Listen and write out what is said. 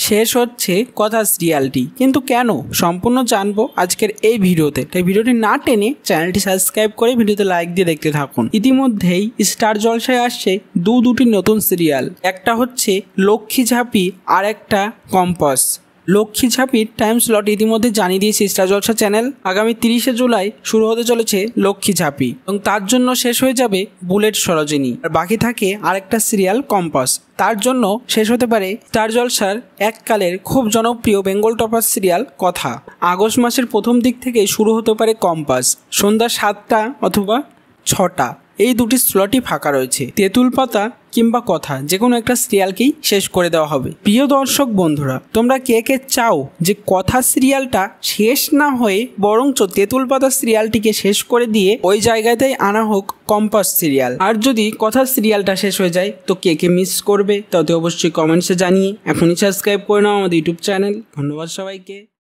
শেষ হচ্ছে কথা সিরিয়ালটি, কিন্তু কেন সম্পূর্ণ জানবো আজকের এই ভিডিওতে। তাই ভিডিওটি না টেনে চ্যানেলটি সাবস্ক্রাইব করে ভিডিওতে লাইক দিয়ে দেখতে থাকুন। ইতিমধ্যেই স্টার জলসায় আসছে দুটি নতুন সিরিয়াল, একটা হচ্ছে লক্ষ্মী ঝাঁপি আর একটা কম্পাস। লক্ষ্মী ঝাঁপির টাইম স্লট ইতিমধ্যে জানিয়ে দিয়েছে স্টার জলসা চ্যানেল। আগামী 30শে জুলাই শুরু হতে চলেছে লক্ষ্মী ঝাঁপি এবং তার জন্য শেষ হয়ে যাবে বুলেট সরোজিনী, আর বাকি থাকে আরেকটা সিরিয়াল কম্পাস। তার জন্য শেষ হতে পারে স্টার জলসার এককালের খুব জনপ্রিয় বেঙ্গল টপার সিরিয়াল কথা। আগস্ট মাসের প্রথম দিক থেকে শুরু হতে পারে কম্পাস, সন্ধ্যা 7টা অথবা 6টা। এই দুটি স্লটই ফাঁকা রয়েছে। তেঁতুল পাতা কিংবা কথা, যে কোনো একটা সিরিয়ালকেই শেষ করে দেওয়া হবে। প্রিয় দর্শক বন্ধুরা, তোমরা কে কে চাও যে কথা সিরিয়ালটা শেষ না হয়ে বরঞ্চ তেঁতুল পাতা সিরিয়ালটিকে শেষ করে দিয়ে ওই জায়গাতেই আনা হোক কম্পাস সিরিয়াল? আর যদি কথা সিরিয়ালটা শেষ হয়ে যায় তো কে কে মিস করবে তাতে অবশ্যই কমেন্টসে জানিয়ে এখনই সাবস্ক্রাইব করে নাও আমাদের ইউটিউব চ্যানেল। ধন্যবাদ সবাইকে।